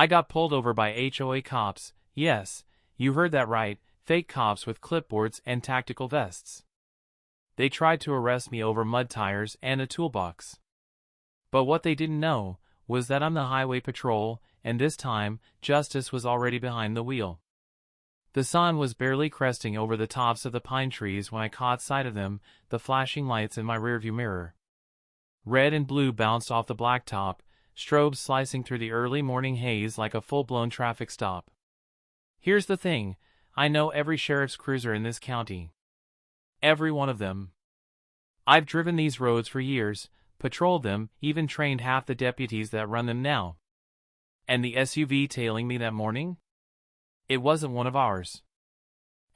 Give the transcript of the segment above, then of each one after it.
I got pulled over by HOA cops. Yes, you heard that right, fake cops with clipboards and tactical vests. They tried to arrest me over mud tires and a toolbox. But what they didn't know was that I'm the highway patrol, and this time, justice was already behind the wheel. The sun was barely cresting over the tops of the pine trees when I caught sight of them, the flashing lights in my rearview mirror. Red and blue bounced off the blacktop, strobes slicing through the early morning haze like a full-blown traffic stop. Here's the thing, I know every sheriff's cruiser in this county. Every one of them. I've driven these roads for years, patrolled them, even trained half the deputies that run them now. And the SUV tailing me that morning? It wasn't one of ours.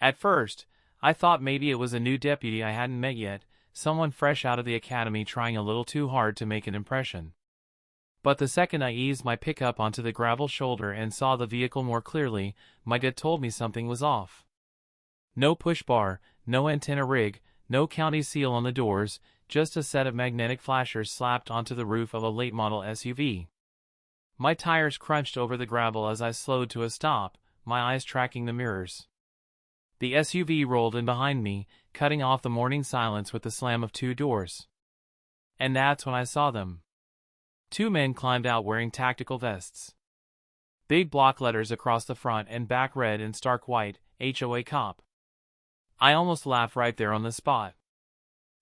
At first, I thought maybe it was a new deputy I hadn't met yet, someone fresh out of the academy trying a little too hard to make an impression. But the second I eased my pickup onto the gravel shoulder and saw the vehicle more clearly, my gut told me something was off. No push bar, no antenna rig, no county seal on the doors, just a set of magnetic flashers slapped onto the roof of a late-model SUV. My tires crunched over the gravel as I slowed to a stop, my eyes tracking the mirrors. The SUV rolled in behind me, cutting off the morning silence with the slam of two doors. And that's when I saw them. Two men climbed out wearing tactical vests. Big block letters across the front and back read in stark white, HOA cop. I almost laughed right there on the spot.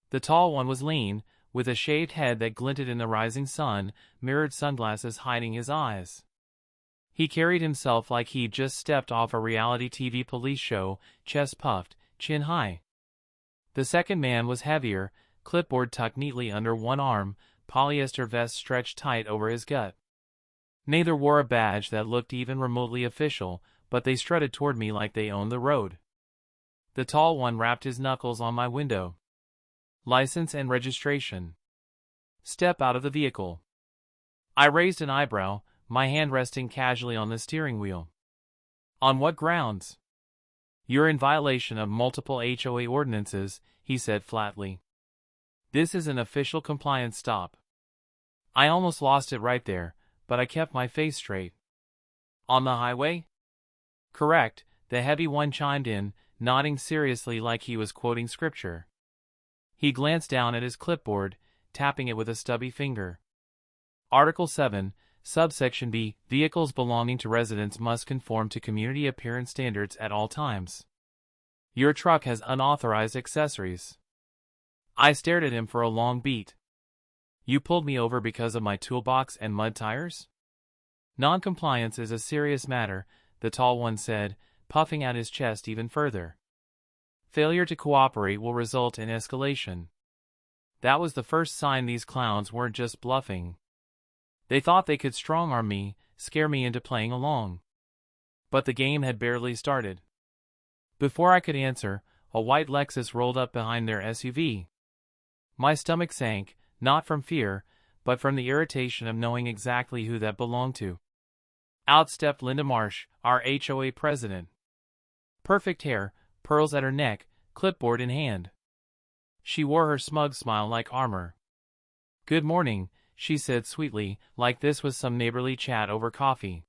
The tall one was lean, with a shaved head that glinted in the rising sun, mirrored sunglasses hiding his eyes. He carried himself like he'd just stepped off a reality TV police show, chest puffed, chin high. The second man was heavier, clipboard tucked neatly under one arm, polyester vest stretched tight over his gut. Neither wore a badge that looked even remotely official, but they strutted toward me like they owned the road. The tall one rapped his knuckles on my window. License and registration. Step out of the vehicle. I raised an eyebrow, my hand resting casually on the steering wheel. On what grounds? You're in violation of multiple HOA ordinances, he said flatly. This is an official compliance stop. I almost lost it right there, but I kept my face straight. On the highway? Correct, the heavy one chimed in, nodding seriously like he was quoting scripture. He glanced down at his clipboard, tapping it with a stubby finger. Article 7, Subsection B, vehicles belonging to residents must conform to community appearance standards at all times. Your truck has unauthorized accessories. I stared at him for a long beat. You pulled me over because of my toolbox and mud tires? Non-compliance is a serious matter, the tall one said, puffing out his chest even further. Failure to cooperate will result in escalation. That was the first sign these clowns weren't just bluffing. They thought they could strong-arm me, scare me into playing along. But the game had barely started. Before I could answer, a white Lexus rolled up behind their SUV. My stomach sank, not from fear, but from the irritation of knowing exactly who that belonged to. Out stepped Linda Marsh, our HOA president. Perfect hair, pearls at her neck, clipboard in hand. She wore her smug smile like armor. Good morning, she said sweetly, like this was some neighborly chat over coffee.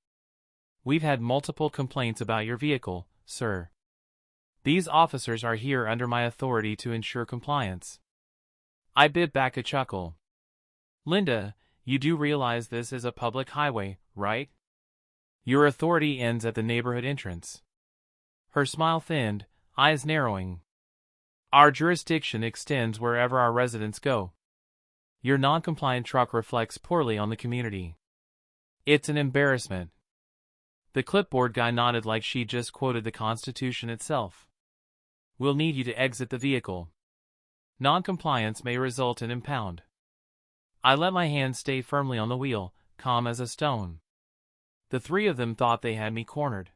We've had multiple complaints about your vehicle, sir. These officers are here under my authority to ensure compliance. I bit back a chuckle. Linda, you do realize this is a public highway, right? Your authority ends at the neighborhood entrance. Her smile thinned, eyes narrowing. Our jurisdiction extends wherever our residents go. Your non-compliant truck reflects poorly on the community. It's an embarrassment. The clipboard guy nodded like she just quoted the Constitution itself. We'll need you to exit the vehicle. Non-compliance may result in impound. I let my hand stay firmly on the wheel, calm as a stone. The three of them thought they had me cornered.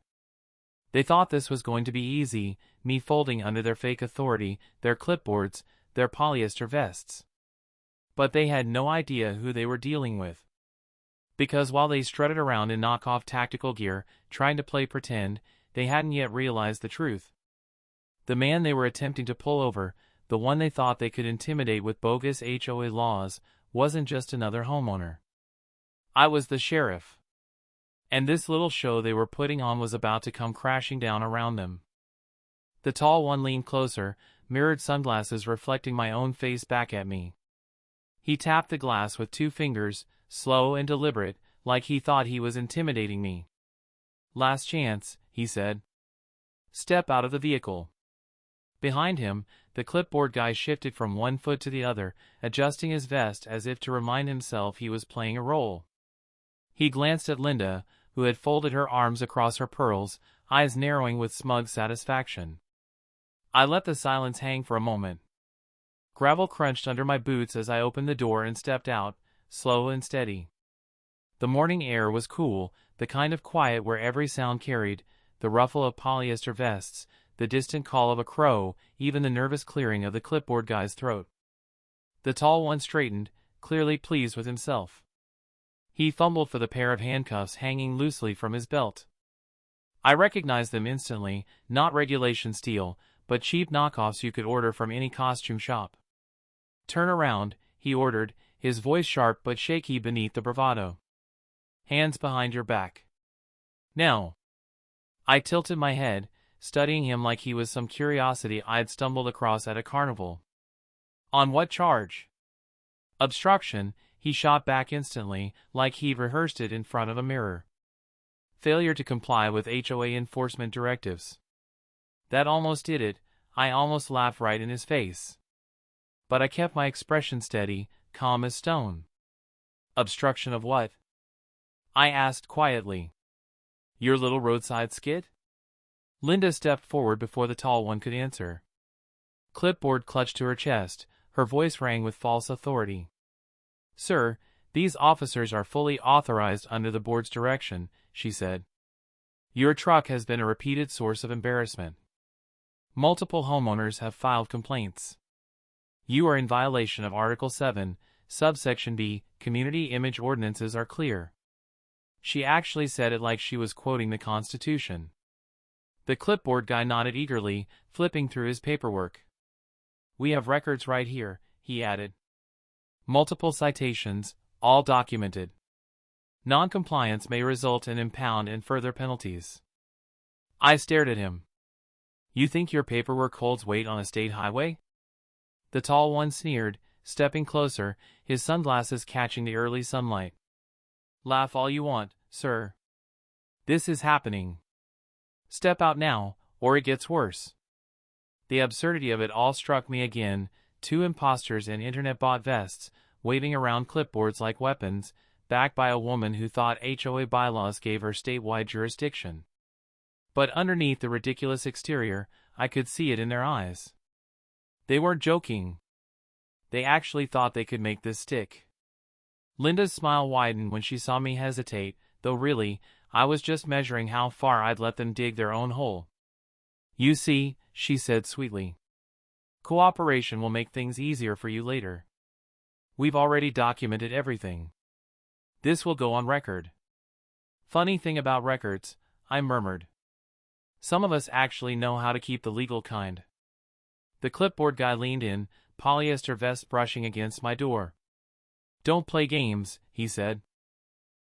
They thought this was going to be easy, me folding under their fake authority, their clipboards, their polyester vests. But they had no idea who they were dealing with. Because while they strutted around in knockoff tactical gear, trying to play pretend, they hadn't yet realized the truth. The man they were attempting to pull over, the one they thought they could intimidate with bogus HOA laws, wasn't just another homeowner. I was the sheriff. And this little show they were putting on was about to come crashing down around them. The tall one leaned closer, mirrored sunglasses reflecting my own face back at me. He tapped the glass with 2 fingers, slow and deliberate, like he thought he was intimidating me. "Last chance," he said. "Step out of the vehicle." Behind him, the clipboard guy shifted from one foot to the other, adjusting his vest as if to remind himself he was playing a role. He glanced at Linda, who had folded her arms across her pearls, eyes narrowing with smug satisfaction. I let the silence hang for a moment. Gravel crunched under my boots as I opened the door and stepped out, slow and steady. The morning air was cool, the kind of quiet where every sound carried, the ruffle of polyester vests, the distant call of a crow, even the nervous clearing of the clipboard guy's throat. The tall one straightened, clearly pleased with himself. He fumbled for the pair of handcuffs hanging loosely from his belt. I recognized them instantly, not regulation steel, but cheap knockoffs you could order from any costume shop. "Turn around," he ordered, his voice sharp but shaky beneath the bravado. "Hands behind your back." "Now." I tilted my head, studying him like he was some curiosity I'd stumbled across at a carnival. "On what charge?" "Obstruction," he shot back instantly, like he'd rehearsed it in front of a mirror. "Failure to comply with HOA enforcement directives." That almost did it. I almost laughed right in his face. But I kept my expression steady, calm as stone. "Obstruction of what?" I asked quietly. "Your little roadside skit?" Linda stepped forward before the tall one could answer. Clipboard clutched to her chest, her voice rang with false authority. "Sir, these officers are fully authorized under the board's direction," she said. "Your truck has been a repeated source of embarrassment. Multiple homeowners have filed complaints. You are in violation of Article 7, subsection B. Community image ordinances are clear." She actually said it like she was quoting the Constitution. The clipboard guy nodded eagerly, flipping through his paperwork. "We have records right here," he added. "Multiple citations, all documented. Non-compliance may result in impound and further penalties." I stared at him. "You think your paperwork holds weight on a state highway?" The tall one sneered, stepping closer, his sunglasses catching the early sunlight. "Laugh all you want, sir. This is happening. Step out now, or it gets worse." The absurdity of it all struck me again, 2 imposters in internet-bought vests, waving around clipboards like weapons, backed by a woman who thought HOA bylaws gave her statewide jurisdiction. But underneath the ridiculous exterior, I could see it in their eyes. They weren't joking. They actually thought they could make this stick. Linda's smile widened when she saw me hesitate, though really, I was just measuring how far I'd let them dig their own hole. "You see," she said sweetly. "Cooperation will make things easier for you later. We've already documented everything. This will go on record." "Funny thing about records," I murmured. "Some of us actually know how to keep the legal kind." The clipboard guy leaned in, polyester vest brushing against my door. "Don't play games," he said.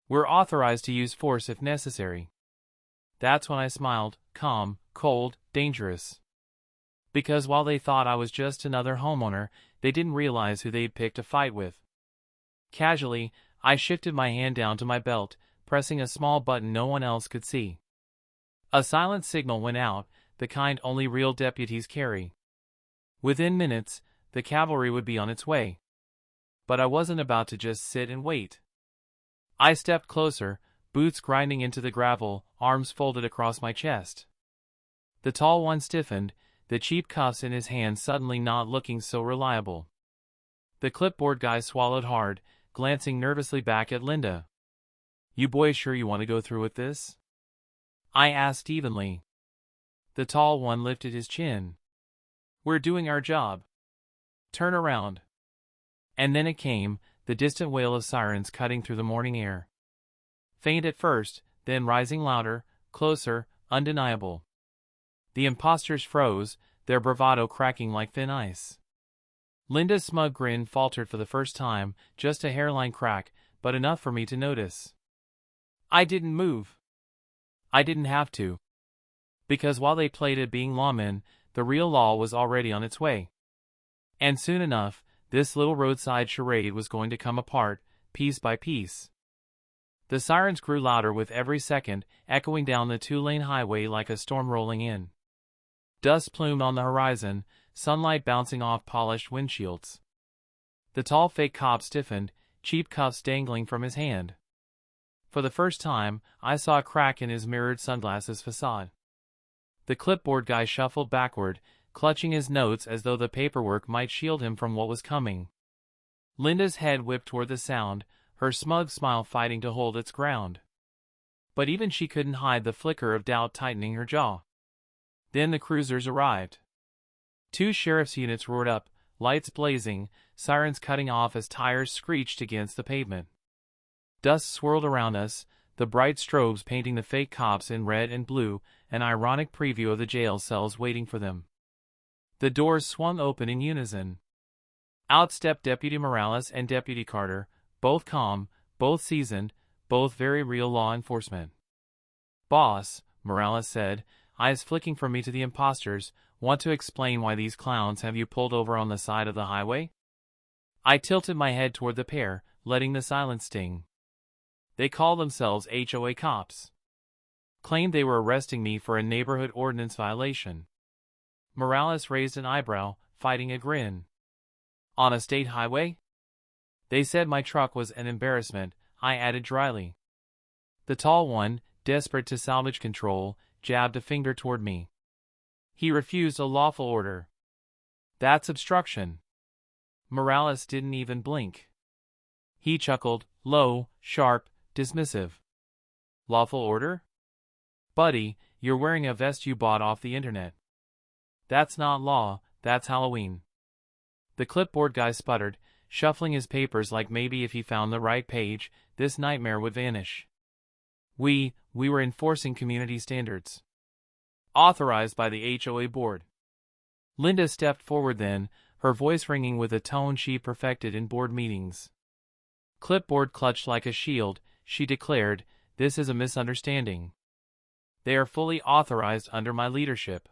"We're authorized to use force if necessary." That's when I smiled, calm, cold, dangerous. Because while they thought I was just another homeowner, they didn't realize who they'd picked a fight with. Casually, I shifted my hand down to my belt, pressing a small button no one else could see. A silent signal went out, the kind only real deputies carry. Within minutes, the cavalry would be on its way. But I wasn't about to just sit and wait. I stepped closer, boots grinding into the gravel, arms folded across my chest. The tall one stiffened, the cheap cuffs in his hand suddenly not looking so reliable. The clipboard guy swallowed hard, glancing nervously back at Linda. "You boys sure you want to go through with this?" I asked evenly. The tall one lifted his chin. "We're doing our job. Turn around." And then it came, the distant wail of sirens cutting through the morning air. Faint at first, then rising louder, closer, undeniable. The imposters froze, their bravado cracking like thin ice. Linda's smug grin faltered for the first time, just a hairline crack, but enough for me to notice. I didn't move. I didn't have to. Because while they played at being lawmen, the real law was already on its way. And soon enough, this little roadside charade was going to come apart, piece by piece. The sirens grew louder with every second, echoing down the two-lane highway like a storm rolling in. Dust plumed on the horizon, sunlight bouncing off polished windshields. The tall fake cop stiffened, cheap cuffs dangling from his hand. For the first time, I saw a crack in his mirrored sunglasses facade. The clipboard guy shuffled backward, clutching his notes as though the paperwork might shield him from what was coming. Linda's head whipped toward the sound, her smug smile fighting to hold its ground. But even she couldn't hide the flicker of doubt tightening her jaw. Then the cruisers arrived. 2 sheriff's units roared up, lights blazing, sirens cutting off as tires screeched against the pavement. Dust swirled around us, the bright strobes painting the fake cops in red and blue, an ironic preview of the jail cells waiting for them. The doors swung open in unison. Out stepped Deputy Morales and Deputy Carter, both calm, both seasoned, both very real law enforcement. "Boss," Morales said, eyes flicking from me to the imposters, "want to explain why these clowns have you pulled over on the side of the highway?" I tilted my head toward the pair, letting the silence sting. "They call themselves HOA cops. Claimed they were arresting me for a neighborhood ordinance violation." Morales raised an eyebrow, fighting a grin. "On a state highway?" "They said my truck was an embarrassment," I added dryly. The tall one, desperate to salvage control, jabbed a finger toward me. "He refused a lawful order." "That's obstruction." Morales didn't even blink. He chuckled, low, sharp, dismissive. "Lawful order? Buddy, you're wearing a vest you bought off the internet. That's not law, that's Halloween." The clipboard guy sputtered, shuffling his papers like maybe if he found the right page, this nightmare would vanish. We were enforcing community standards. Authorized by the HOA board." Linda stepped forward then, her voice ringing with a tone she perfected in board meetings. Clipboard clutched like a shield, she declared, "This is a misunderstanding. They are fully authorized under my leadership.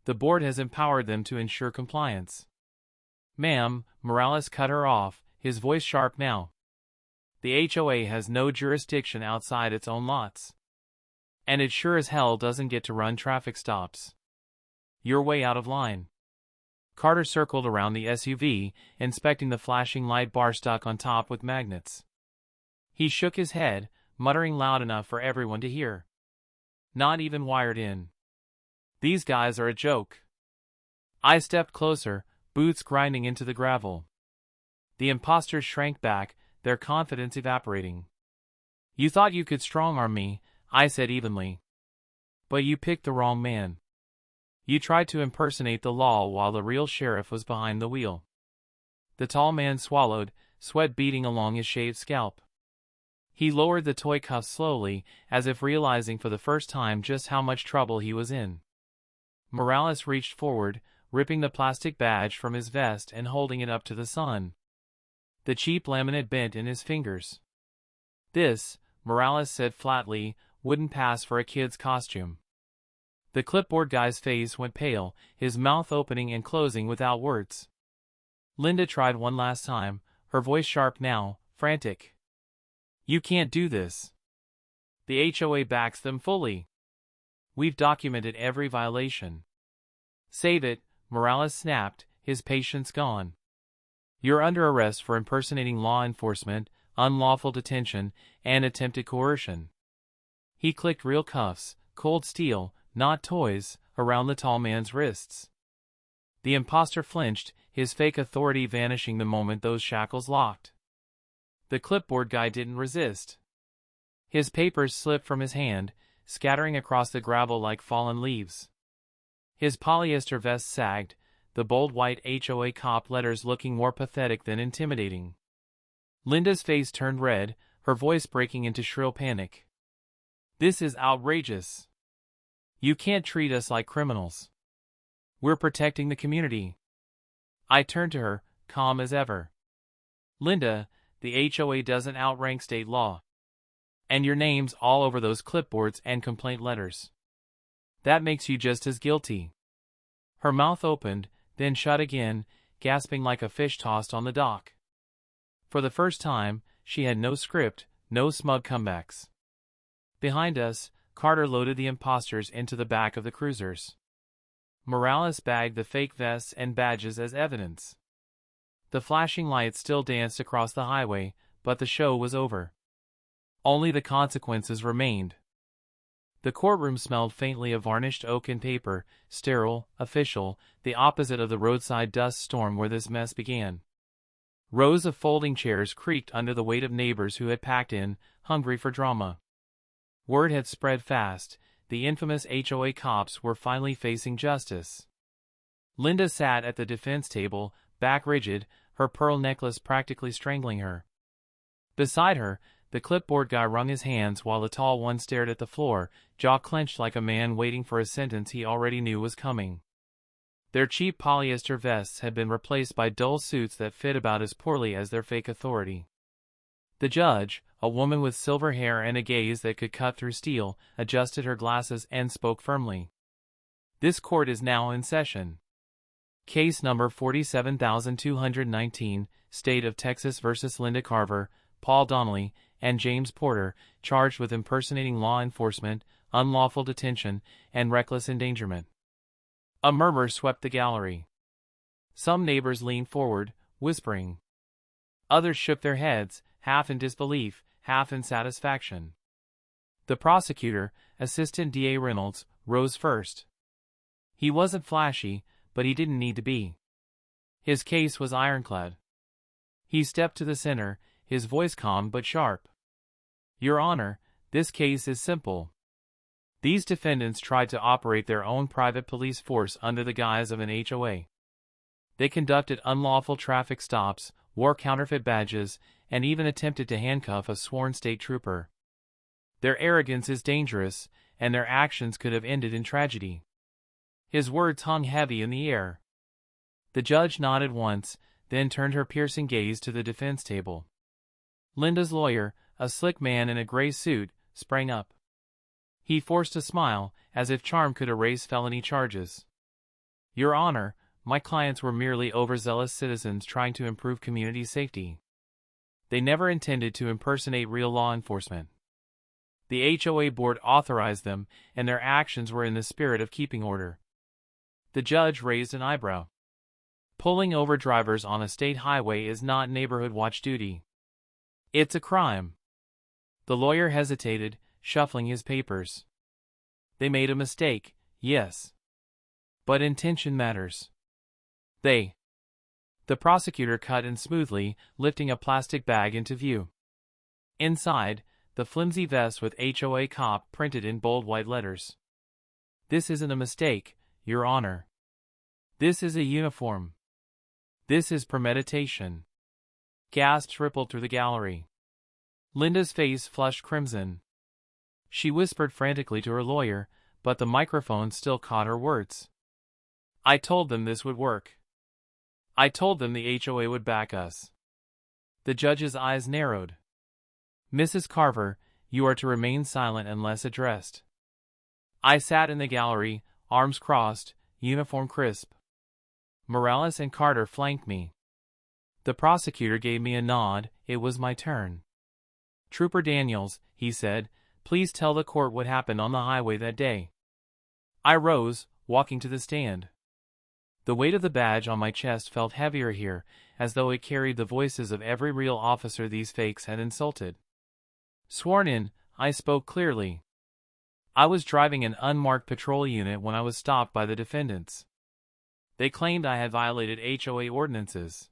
The board has empowered them to ensure compliance." "Ma'am," Morales cut her off, his voice sharp now. "The HOA has no jurisdiction outside its own lots. And it sure as hell doesn't get to run traffic stops. You're way out of line." Carter circled around the SUV, inspecting the flashing light bar stuck on top with magnets. He shook his head, muttering loud enough for everyone to hear. "Not even wired in. These guys are a joke." I stepped closer, boots grinding into the gravel. The imposters shrank back, their confidence evaporating. "You thought you could strong-arm me," I said evenly. "But you picked the wrong man. You tried to impersonate the law while the real sheriff was behind the wheel." The tall man swallowed, sweat beading along his shaved scalp. He lowered the toy cuffs slowly, as if realizing for the first time just how much trouble he was in. Morales reached forward, ripping the plastic badge from his vest and holding it up to the sun. The cheap laminate bent in his fingers. "This," Morales said flatly, "wouldn't pass for a kid's costume." The clipboard guy's face went pale, his mouth opening and closing without words. Linda tried one last time, her voice sharp now, frantic. "You can't do this. The HOA backs them fully. We've documented every violation." "Save it," Morales snapped, his patience gone. "You're under arrest for impersonating law enforcement, unlawful detention, and attempted coercion." He clicked real cuffs, cold steel, not toys, around the tall man's wrists. The impostor flinched, his fake authority vanishing the moment those shackles locked. The clipboard guy didn't resist. His papers slipped from his hand, scattering across the gravel like fallen leaves. His polyester vest sagged, the bold white HOA cop letters looking more pathetic than intimidating. Linda's face turned red, her voice breaking into shrill panic. "This is outrageous. You can't treat us like criminals. We're protecting the community." I turned to her, calm as ever. "Linda, the HOA doesn't outrank state law. And your name's all over those clipboards and complaint letters. That makes you just as guilty." Her mouth opened, then shut again, gasping like a fish tossed on the dock. For the first time, she had no script, no smug comebacks. Behind us, Carter loaded the imposters into the back of the cruisers. Morales bagged the fake vests and badges as evidence. The flashing lights still danced across the highway, but the show was over. Only the consequences remained. The courtroom smelled faintly of varnished oak and paper, sterile, official, the opposite of the roadside dust storm where this mess began. Rows of folding chairs creaked under the weight of neighbors who had packed in, hungry for drama. Word had spread fast. The infamous HOA cops were finally facing justice. Linda sat at the defense table, back rigid, her pearl necklace practically strangling her. Beside her, the clipboard guy wrung his hands while the tall one stared at the floor, jaw clenched like a man waiting for a sentence he already knew was coming. Their cheap polyester vests had been replaced by dull suits that fit about as poorly as their fake authority. The judge, a woman with silver hair and a gaze that could cut through steel, adjusted her glasses and spoke firmly. "This court is now in session. Case number 47219, State of Texas versus Linda Carver, Paul Donnelly, and James Porter, charged with impersonating law enforcement, unlawful detention, and reckless endangerment." A murmur swept the gallery. Some neighbors leaned forward, whispering. Others shook their heads, half in disbelief, half in satisfaction. The prosecutor, Assistant DA Reynolds, rose first. He wasn't flashy, but he didn't need to be. His case was ironclad. He stepped to the center, his voice calm but sharp. "Your Honor, this case is simple. These defendants tried to operate their own private police force under the guise of an HOA. They conducted unlawful traffic stops, wore counterfeit badges, and even attempted to handcuff a sworn state trooper. Their arrogance is dangerous, and their actions could have ended in tragedy." His words hung heavy in the air. The judge nodded once, then turned her piercing gaze to the defense table. Linda's lawyer, a slick man in a gray suit, sprang up. He forced a smile, as if charm could erase felony charges. "Your Honor, my clients were merely overzealous citizens trying to improve community safety. They never intended to impersonate real law enforcement. The HOA board authorized them, and their actions were in the spirit of keeping order." The judge raised an eyebrow. Pulling over drivers on a state highway is not neighborhood watch duty. It's a crime. The lawyer hesitated, shuffling his papers. "They made a mistake, yes. But intention matters. The prosecutor cut in smoothly, lifting a plastic bag into view. Inside, the flimsy vest with HOA cop printed in bold white letters. "This isn't a mistake, Your Honor. This is a uniform. This is premeditation." Gasps rippled through the gallery. Linda's face flushed crimson. She whispered frantically to her lawyer, but the microphone still caught her words. "I told them this would work. I told them the HOA would back us." The judge's eyes narrowed. "Mrs. Carver, you are to remain silent unless addressed." I sat in the gallery, arms crossed, uniform crisp. Morales and Carter flanked me. The prosecutor gave me a nod. It was my turn. "Trooper Daniels," he said, "please tell the court what happened on the highway that day." I rose, walking to the stand. The weight of the badge on my chest felt heavier here, as though it carried the voices of every real officer these fakes had insulted. Sworn in, I spoke clearly. I was driving an unmarked patrol unit when I was stopped by the defendants. They claimed I had violated HOA ordinances.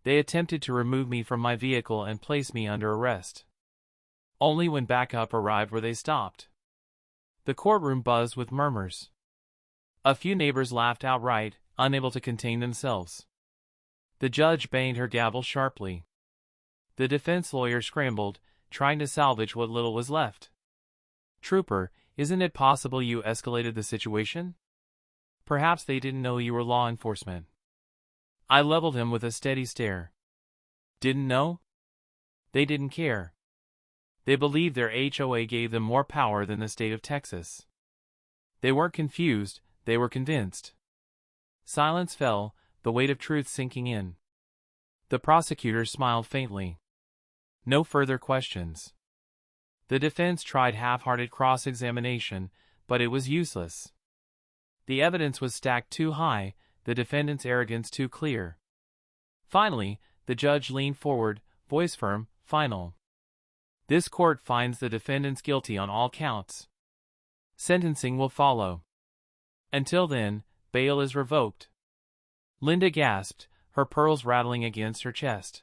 They attempted to remove me from my vehicle and place me under arrest. Only when backup arrived were they stopped. The courtroom buzzed with murmurs. A few neighbors laughed outright, unable to contain themselves. The judge banged her gavel sharply. The defense lawyer scrambled, trying to salvage what little was left. "Trooper, isn't it possible you escalated the situation? Perhaps they didn't know you were law enforcement." I leveled him with a steady stare. "Didn't know? They didn't care. They believed their HOA gave them more power than the state of Texas. They weren't confused, they were convinced. Silence fell, the weight of truth sinking in. The prosecutor smiled faintly. No further questions. The defense tried half-hearted cross-examination, but it was useless. The evidence was stacked too high, the defendant's arrogance too clear. Finally, the judge leaned forward, voice firm, final. This court finds the defendants guilty on all counts. Sentencing will follow. Until then, bail is revoked. Linda gasped, her pearls rattling against her chest.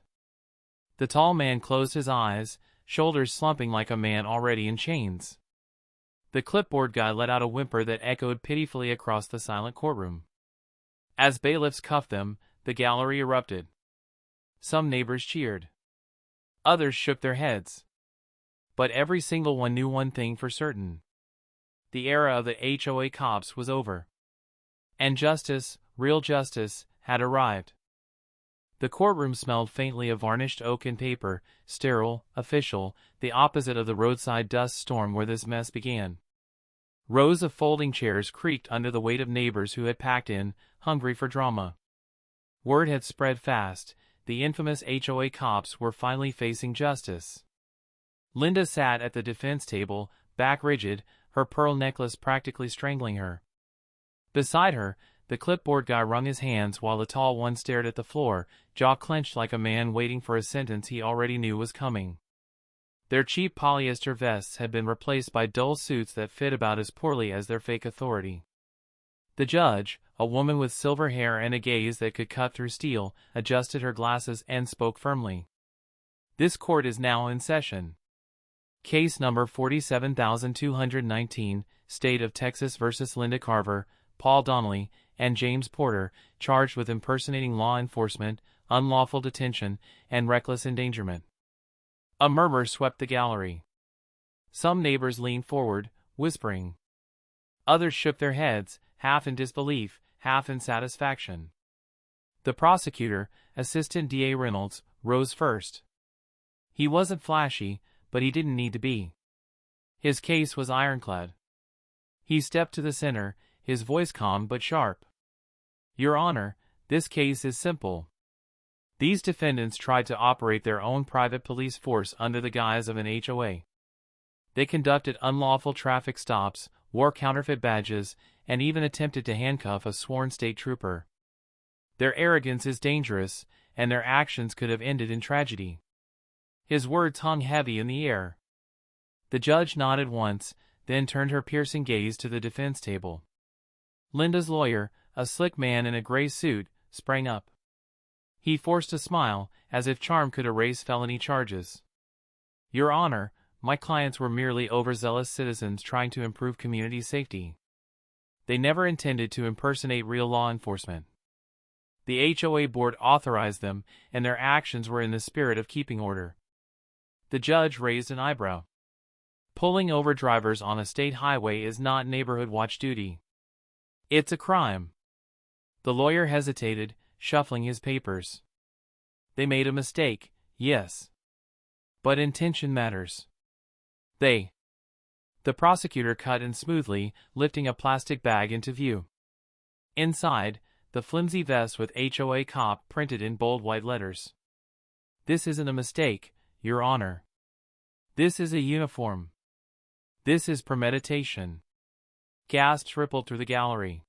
The tall man closed his eyes, shoulders slumping like a man already in chains. The clipboard guy let out a whimper that echoed pitifully across the silent courtroom. As bailiffs cuffed them, the gallery erupted. Some neighbors cheered. Others shook their heads. But every single one knew one thing for certain. The era of the HOA cops was over. And justice, real justice, had arrived. The courtroom smelled faintly of varnished oak and paper, sterile, official, the opposite of the roadside dust storm where this mess began. Rows of folding chairs creaked under the weight of neighbors who had packed in, hungry for drama. Word had spread fast, the infamous HOA cops were finally facing justice. Linda sat at the defense table, back rigid, her pearl necklace practically strangling her. Beside her, the clipboard guy wrung his hands while the tall one stared at the floor, jaw clenched like a man waiting for a sentence he already knew was coming. Their cheap polyester vests had been replaced by dull suits that fit about as poorly as their fake authority. The judge, a woman with silver hair and a gaze that could cut through steel, adjusted her glasses and spoke firmly. This court is now in session. Case number 47219, State of Texas versus Linda Carver, Paul Donnelly, and James Porter, charged with impersonating law enforcement, unlawful detention, and reckless endangerment. A murmur swept the gallery. Some neighbors leaned forward, whispering. Others shook their heads, half in disbelief, half in satisfaction. The prosecutor, Assistant DA Reynolds, rose first. He wasn't flashy, but he didn't need to be. His case was ironclad. He stepped to the center, his voice calm but sharp. Your Honor, this case is simple. These defendants tried to operate their own private police force under the guise of an HOA. They conducted unlawful traffic stops, wore counterfeit badges, and even attempted to handcuff a sworn state trooper. Their arrogance is dangerous, and their actions could have ended in tragedy. His words hung heavy in the air. The judge nodded once, then turned her piercing gaze to the defense table. Linda's lawyer, a slick man in a gray suit, sprang up. He forced a smile, as if charm could erase felony charges. Your Honor, my clients were merely overzealous citizens trying to improve community safety. They never intended to impersonate real law enforcement. The HOA board authorized them, and their actions were in the spirit of keeping order. The judge raised an eyebrow. Pulling over drivers on a state highway is not neighborhood watch duty. It's a crime. The lawyer hesitated, shuffling his papers. They made a mistake, yes. But intention matters. The prosecutor cut in smoothly, lifting a plastic bag into view. Inside, the flimsy vest with HOA cop printed in bold white letters. This isn't a mistake, Your Honor. This is a uniform. This is premeditation. Gasps rippled through the gallery.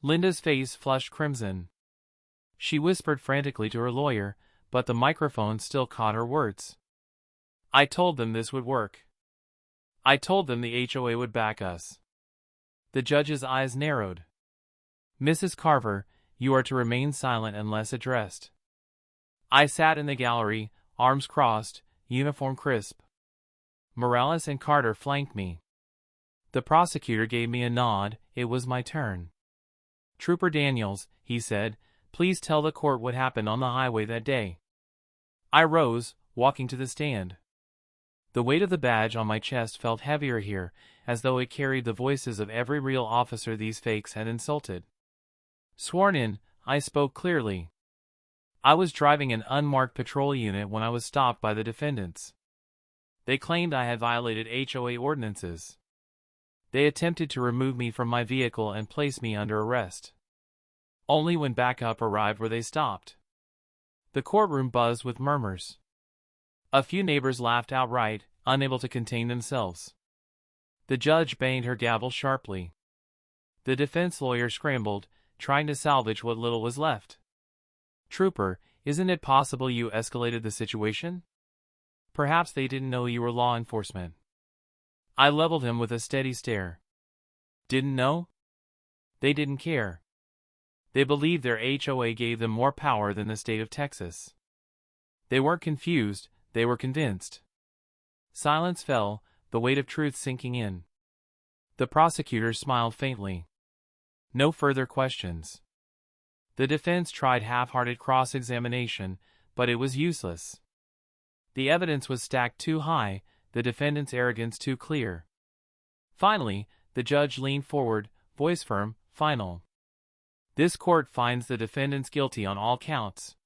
Linda's face flushed crimson. She whispered frantically to her lawyer, but the microphone still caught her words. I told them this would work. I told them the HOA would back us. The judge's eyes narrowed. Mrs. Carver, you are to remain silent unless addressed. I sat in the gallery, arms crossed, uniform crisp. Morales and Carter flanked me. The prosecutor gave me a nod, it was my turn. Trooper Daniels, he said, please tell the court what happened on the highway that day. I rose, walking to the stand. The weight of the badge on my chest felt heavier here, as though it carried the voices of every real officer these fakes had insulted. Sworn in, I spoke clearly. I was driving an unmarked patrol unit when I was stopped by the defendants. They claimed I had violated HOA ordinances. They attempted to remove me from my vehicle and place me under arrest. Only when backup arrived were they stopped. The courtroom buzzed with murmurs. A few neighbors laughed outright, unable to contain themselves. The judge banged her gavel sharply. The defense lawyer scrambled, trying to salvage what little was left. "Trooper, isn't it possible you escalated the situation? Perhaps they didn't know you were law enforcement." I leveled him with a steady stare. Didn't know? They didn't care. They believed their HOA gave them more power than the state of Texas. They weren't confused, they were convinced. Silence fell, the weight of truth sinking in. The prosecutor smiled faintly. No further questions. The defense tried half-hearted cross-examination, but it was useless. The evidence was stacked too high, the defendant's arrogance too clear. Finally, the judge leaned forward, voice firm, final. "This court finds the defendants guilty on all counts.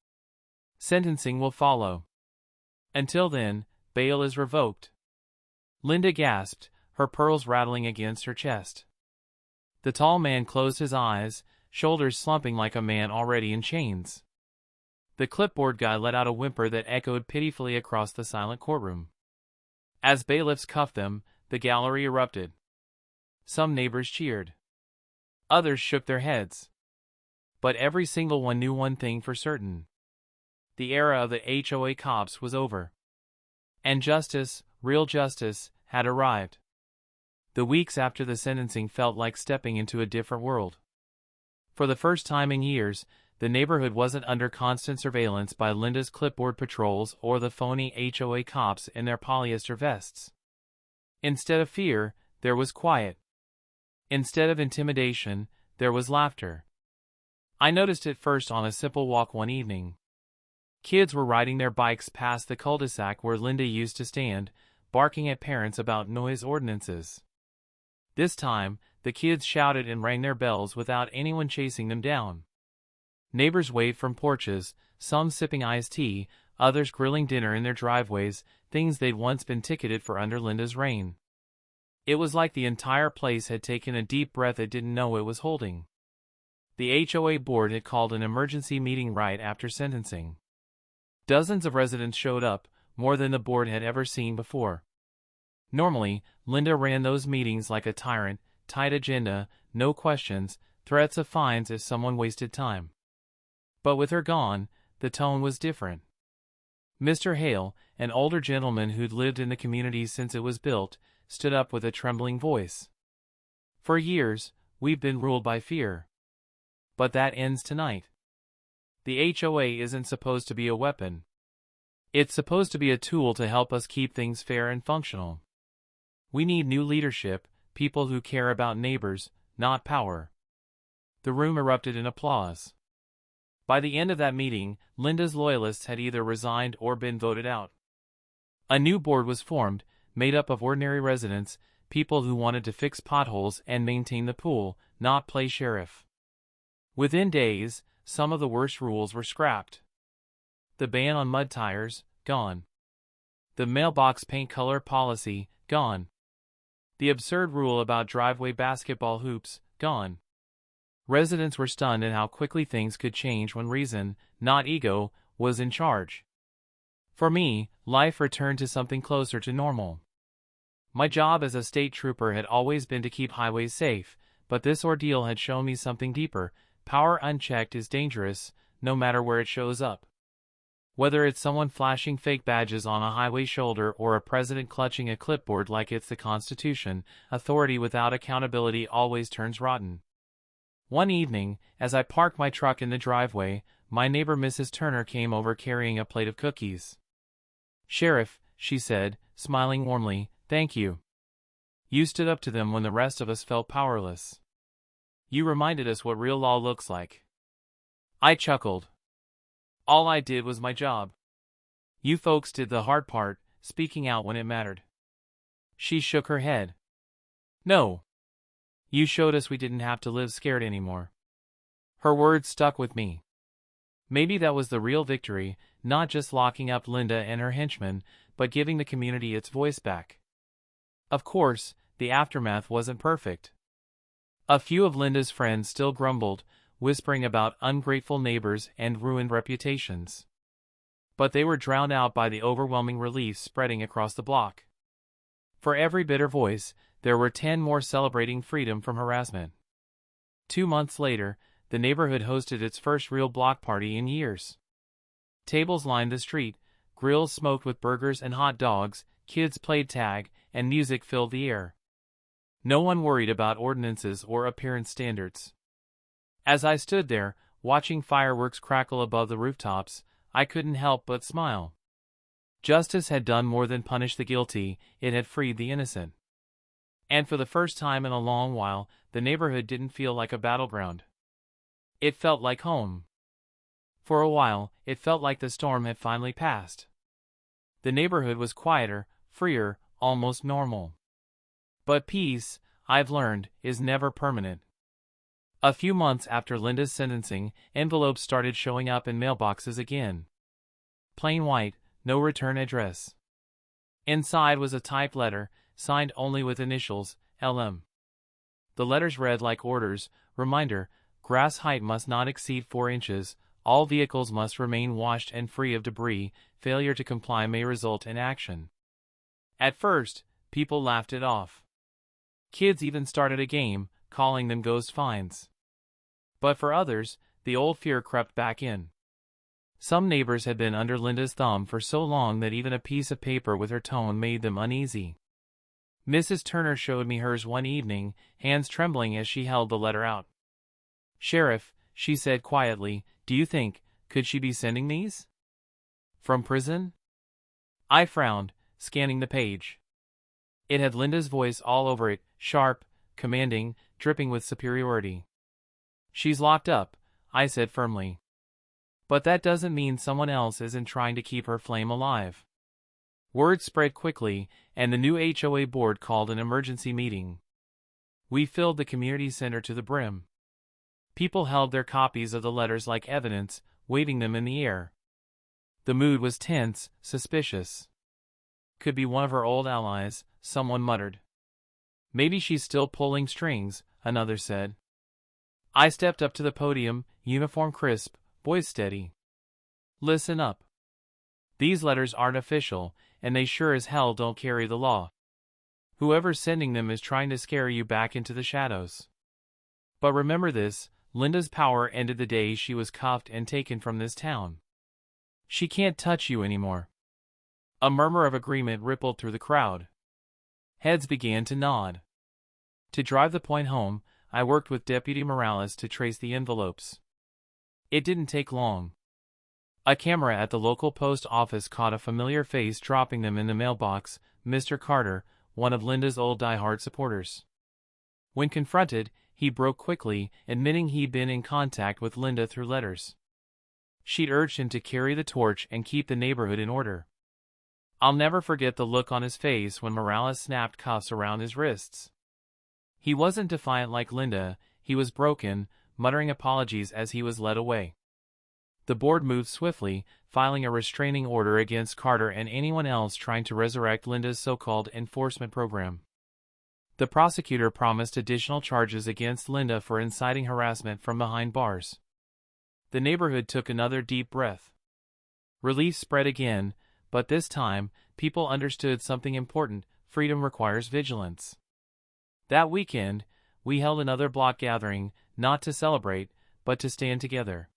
Sentencing will follow. Until then, bail is revoked." Linda gasped, her pearls rattling against her chest. The tall man closed his eyes, shoulders slumping like a man already in chains. The clipboard guy let out a whimper that echoed pitifully across the silent courtroom. As bailiffs cuffed them, the gallery erupted. Some neighbors cheered. Others shook their heads. But every single one knew one thing for certain. The era of the HOA cops was over. And justice, real justice, had arrived. The weeks after the sentencing felt like stepping into a different world. For the first time in years, the neighborhood wasn't under constant surveillance by Linda's clipboard patrols or the phony HOA cops in their polyester vests. Instead of fear, there was quiet. Instead of intimidation, there was laughter. I noticed it first on a simple walk one evening. Kids were riding their bikes past the cul-de-sac where Linda used to stand, barking at parents about noise ordinances. This time, the kids shouted and rang their bells without anyone chasing them down. Neighbors waved from porches, some sipping iced tea, others grilling dinner in their driveways, things they'd once been ticketed for under Linda's reign. It was like the entire place had taken a deep breath it didn't know it was holding. The HOA board had called an emergency meeting right after sentencing. Dozens of residents showed up, more than the board had ever seen before. Normally, Linda ran those meetings like a tyrant, tight agenda, no questions, threats of fines if someone wasted time. But with her gone, the tone was different. Mr. Hale, an older gentleman who'd lived in the community since it was built, stood up with a trembling voice. "For years, we've been ruled by fear. But that ends tonight. The HOA isn't supposed to be a weapon. It's supposed to be a tool to help us keep things fair and functional. We need new leadership, people who care about neighbors, not power." The room erupted in applause. By the end of that meeting, Linda's loyalists had either resigned or been voted out. A new board was formed, made up of ordinary residents, people who wanted to fix potholes and maintain the pool, not play sheriff. Within days, some of the worst rules were scrapped. The ban on mud tires, gone. The mailbox paint color policy, gone. The absurd rule about driveway basketball hoops, gone. Residents were stunned at how quickly things could change when reason, not ego, was in charge. For me, life returned to something closer to normal. My job as a state trooper had always been to keep highways safe, but this ordeal had shown me something deeper. Power unchecked is dangerous, no matter where it shows up. Whether it's someone flashing fake badges on a highway shoulder or a president clutching a clipboard like it's the Constitution, authority without accountability always turns rotten. One evening, as I parked my truck in the driveway, my neighbor Mrs. Turner came over carrying a plate of cookies. "Sheriff," she said, smiling warmly, "thank you. You stood up to them when the rest of us felt powerless. You reminded us what real law looks like." I chuckled. All I did was my job. You folks did the hard part, speaking out when it mattered. She shook her head. "No. You showed us we didn't have to live scared anymore." Her words stuck with me. Maybe that was the real victory, not just locking up Linda and her henchmen, but giving the community its voice back. Of course, the aftermath wasn't perfect. A few of Linda's friends still grumbled, whispering about ungrateful neighbors and ruined reputations. But they were drowned out by the overwhelming relief spreading across the block. For every bitter voice, there were 10 more celebrating freedom from harassment. 2 months later, the neighborhood hosted its first real block party in years. Tables lined the street, grills smoked with burgers and hot dogs, kids played tag, and music filled the air. No one worried about ordinances or appearance standards. As I stood there, watching fireworks crackle above the rooftops, I couldn't help but smile. Justice had done more than punish the guilty, it had freed the innocent. And for the first time in a long while, the neighborhood didn't feel like a battleground. It felt like home. For a while, it felt like the storm had finally passed. The neighborhood was quieter, freer, almost normal. But peace, I've learned, is never permanent. A few months after Linda's sentencing, envelopes started showing up in mailboxes again. Plain white, no return address. Inside was a typed letter, signed only with initials, LM. The letters read like orders: reminder, grass height must not exceed 4 inches, all vehicles must remain washed and free of debris, failure to comply may result in action. At first, people laughed it off. Kids even started a game, calling them ghost fines. But for others, the old fear crept back in. Some neighbors had been under Linda's thumb for so long that even a piece of paper with her tone made them uneasy. Mrs. Turner showed me hers one evening, hands trembling as she held the letter out. "Sheriff," she said quietly, "do you think, could she be sending these? From prison?" I frowned, scanning the page. It had Linda's voice all over it, sharp, commanding, dripping with superiority. "She's locked up," I said firmly. "But that doesn't mean someone else isn't trying to keep her flame alive." Word spread quickly, and the new HOA board called an emergency meeting. We filled the community center to the brim. People held their copies of the letters like evidence, waving them in the air. The mood was tense, suspicious. "Could be one of her old allies," someone muttered. "Maybe she's still pulling strings," another said. I stepped up to the podium, uniform crisp, voice steady. "Listen up. These letters aren't official, and they sure as hell don't carry the law. Whoever's sending them is trying to scare you back into the shadows. But remember this, Linda's power ended the day she was cuffed and taken from this town. She can't touch you anymore." A murmur of agreement rippled through the crowd. Heads began to nod. To drive the point home, I worked with Deputy Morales to trace the envelopes. It didn't take long. A camera at the local post office caught a familiar face dropping them in the mailbox, Mr. Carter, one of Linda's old die-hard supporters. When confronted, he broke quickly, admitting he'd been in contact with Linda through letters. She'd urged him to carry the torch and keep the neighborhood in order. I'll never forget the look on his face when Morales snapped cuffs around his wrists. He wasn't defiant like Linda, he was broken, muttering apologies as he was led away. The board moved swiftly, filing a restraining order against Carter and anyone else trying to resurrect Linda's so-called enforcement program. The prosecutor promised additional charges against Linda for inciting harassment from behind bars. The neighborhood took another deep breath. Relief spread again, but this time, people understood something important: freedom requires vigilance. That weekend, we held another block gathering, not to celebrate, but to stand together.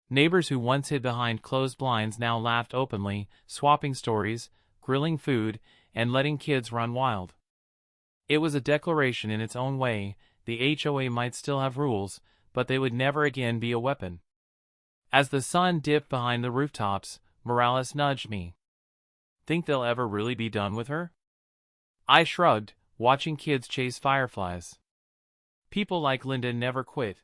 Neighbors who once hid behind closed blinds now laughed openly, swapping stories, grilling food, and letting kids run wild. It was a declaration in its own way: the HOA might still have rules, but they would never again be a weapon. As the sun dipped behind the rooftops, Morales nudged me. "Think they'll ever really be done with her?" I shrugged, watching kids chase fireflies. People like Linda never quit.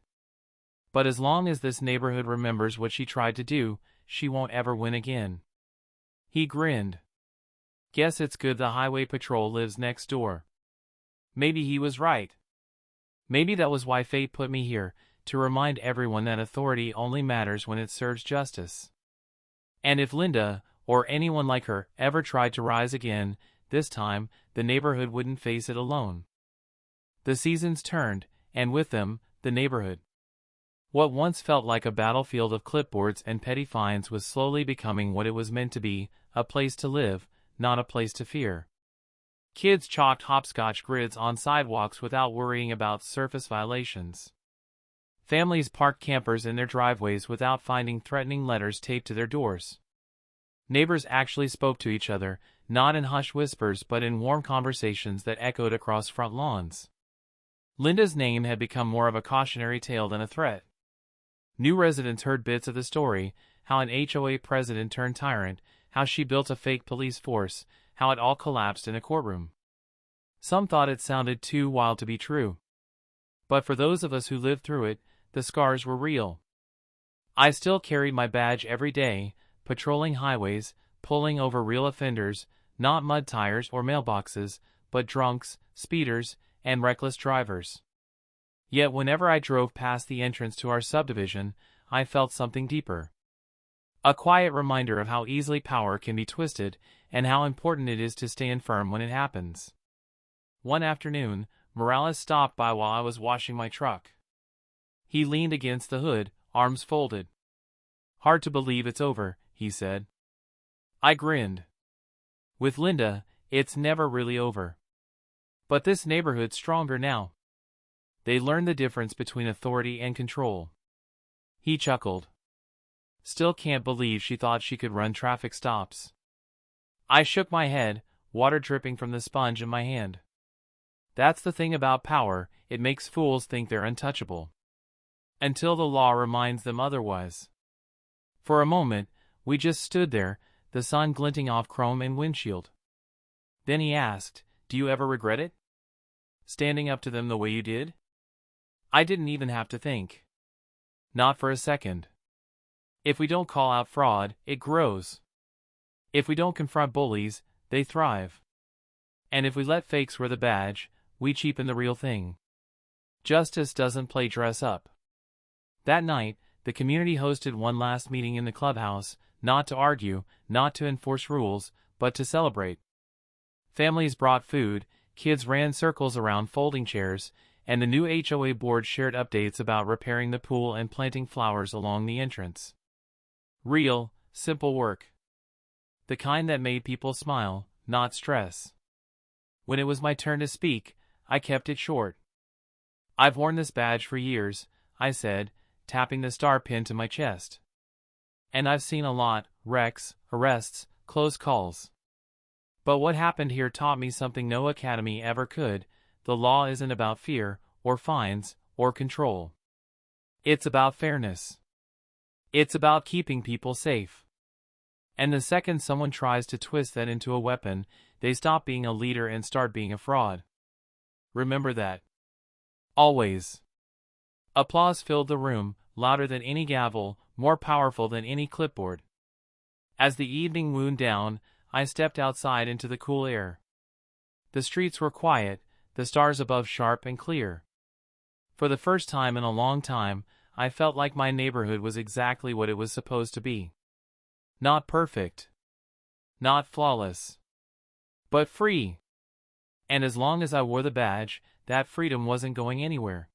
But as long as this neighborhood remembers what she tried to do, she won't ever win again. He grinned. "Guess it's good the highway patrol lives next door." Maybe he was right. Maybe that was why fate put me here, to remind everyone that authority only matters when it serves justice. And if Linda, or anyone like her ever tried to rise again, this time, the neighborhood wouldn't face it alone. The seasons turned, and with them, the neighborhood. What once felt like a battlefield of clipboards and petty fines was slowly becoming what it was meant to be, a place to live, not a place to fear. Kids chalked hopscotch grids on sidewalks without worrying about surface violations. Families parked campers in their driveways without finding threatening letters taped to their doors. Neighbors actually spoke to each other, not in hushed whispers but in warm conversations that echoed across front lawns. Linda's name had become more of a cautionary tale than a threat. New residents heard bits of the story, how an HOA president turned tyrant, how she built a fake police force, how it all collapsed in a courtroom. Some thought it sounded too wild to be true. But for those of us who lived through it, the scars were real. I still carried my badge every day, patrolling highways, pulling over real offenders, not mud tires or mailboxes, but drunks, speeders, and reckless drivers. Yet whenever I drove past the entrance to our subdivision, I felt something deeper. A quiet reminder of how easily power can be twisted, and how important it is to stand firm when it happens. One afternoon, Morales stopped by while I was washing my truck. He leaned against the hood, arms folded. "Hard to believe it's over," he said. I grinned. "With Linda, it's never really over. But this neighborhood's stronger now. They learned the difference between authority and control." He chuckled. "Still can't believe she thought she could run traffic stops." I shook my head, water dripping from the sponge in my hand. That's the thing about power, it makes fools think they're untouchable. Until the law reminds them otherwise. For a moment, we just stood there, the sun glinting off chrome and windshield. Then he asked, "Do you ever regret it? Standing up to them the way you did?" I didn't even have to think. Not for a second. If we don't call out fraud, it grows. If we don't confront bullies, they thrive. And if we let fakes wear the badge, we cheapen the real thing. Justice doesn't play dress up. That night, the community hosted one last meeting in the clubhouse, not to argue, not to enforce rules, but to celebrate. Families brought food, kids ran circles around folding chairs, and the new HOA board shared updates about repairing the pool and planting flowers along the entrance. Real, simple work. The kind that made people smile, not stress. When it was my turn to speak, I kept it short. "I've worn this badge for years," I said, tapping the star pin to my chest. "And I've seen a lot, wrecks, arrests, close calls. But what happened here taught me something no academy ever could. The law isn't about fear, or fines, or control. It's about fairness. It's about keeping people safe. And the second someone tries to twist that into a weapon, they stop being a leader and start being a fraud. Remember that. Always." Applause filled the room, louder than any gavel, more powerful than any clipboard. As the evening wound down, I stepped outside into the cool air. The streets were quiet, the stars above sharp and clear. For the first time in a long time, I felt like my neighborhood was exactly what it was supposed to be. Not perfect. Not flawless. But free. And as long as I wore the badge, that freedom wasn't going anywhere.